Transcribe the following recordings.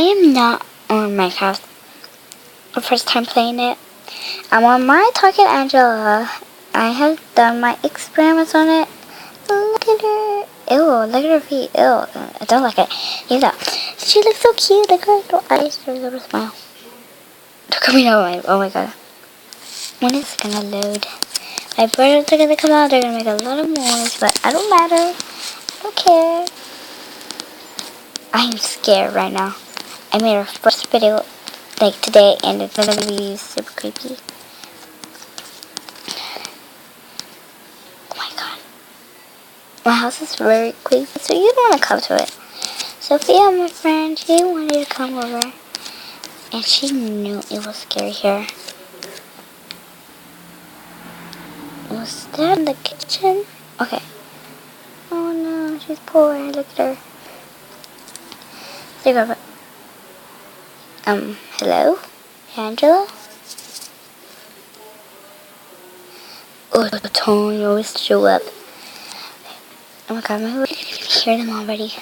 am not on Minecraft. The first time playing it. I'm on my Target Angela. I have done my experiments on it. Look at her. Ew, look at her feet. Ew, I don't like it. Even though she looks so cute. Look at her little eyes, her little smile. They're coming out. Oh my god. When is it gonna load? My birds are gonna come out. They're gonna make a lot of noise, but I don't matter. I don't care. I'm scared right now. I made our first video like today, and it's gonna be super creepy. Oh my god. My house is very creepy, so you don't want to come to it. Sophia, my friend, she wanted to come over, and she knew it was scary here. Was that in the kitchen? Okay. Oh no, she's poor. Look at her. Say grab it. Hello? Angela? Oh, Tony, you always show up. Oh my god, maybe we can hear them already.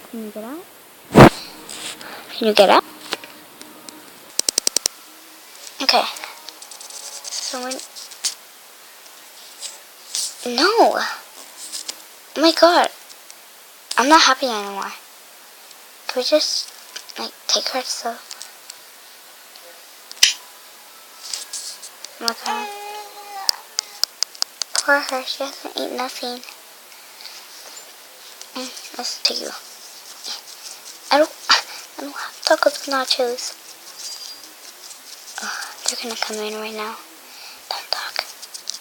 Can you get out? Can you get out? Okay. So when... No! Oh my god. I'm not happy anymore. Can we just, like, take her so... Oh my god. Poor her, she hasn't eaten nothing. Let's take you. I don't have tacos with nachos. Oh, they're gonna come in right now. Don't talk.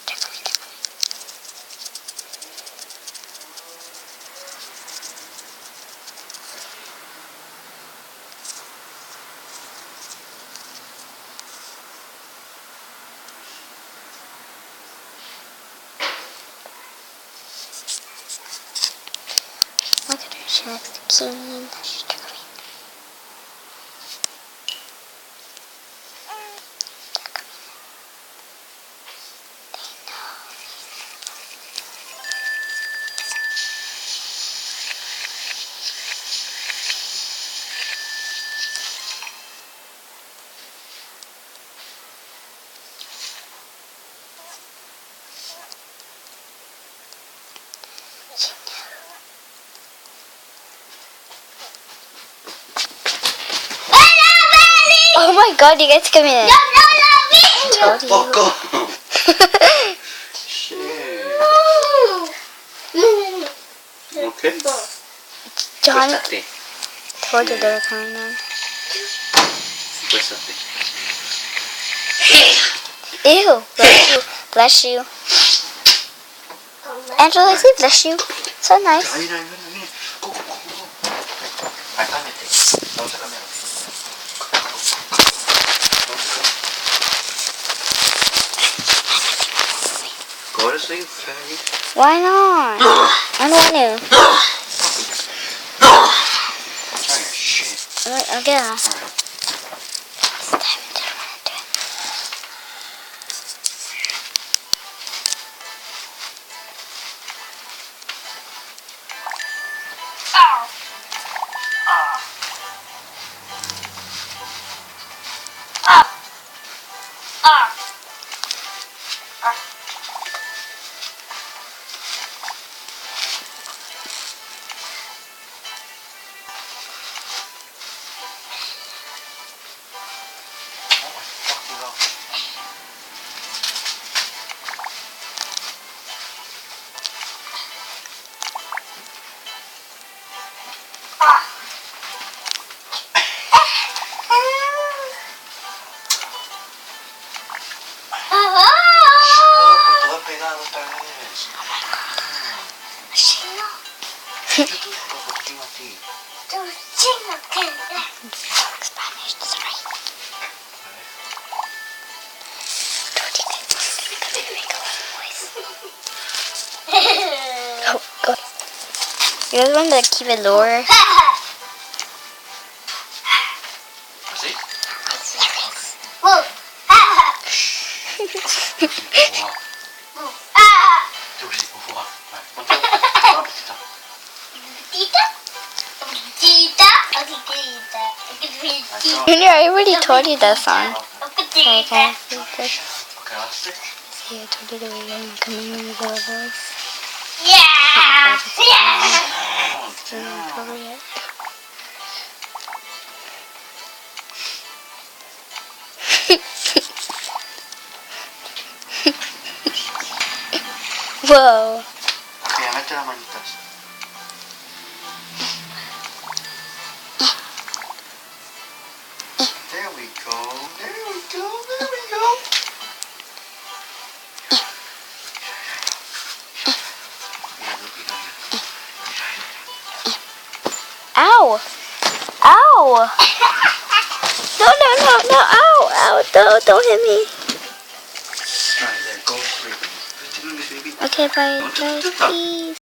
They're coming. Look at her, she likes to clean. She's coming. Oh my god, you guys come in. I told you. Fuck off. Shit. Okay. John told you they were coming in. Ew. Bless you. Angela, I say bless you. So nice. Go. Go to sleep, faggot. Why not? I don't want to. Try your shit. I'll get her. Spanish, sorry. Oh, go. You guys want to keep it lower? ¿Así? Whoa. Junior, I already told you that song. Okay, can I see this? Okay, last it. See, I told you the way I'm coming in the voice. Whoa. Okay, mete las manitas. There we go. There we go. There we go. Ow! Ow! No, no, no, no! Ow! Ow! Don't hit me. Right there, go straight. Put it in this baby. Okay, bye, Don't bye, touch that. please.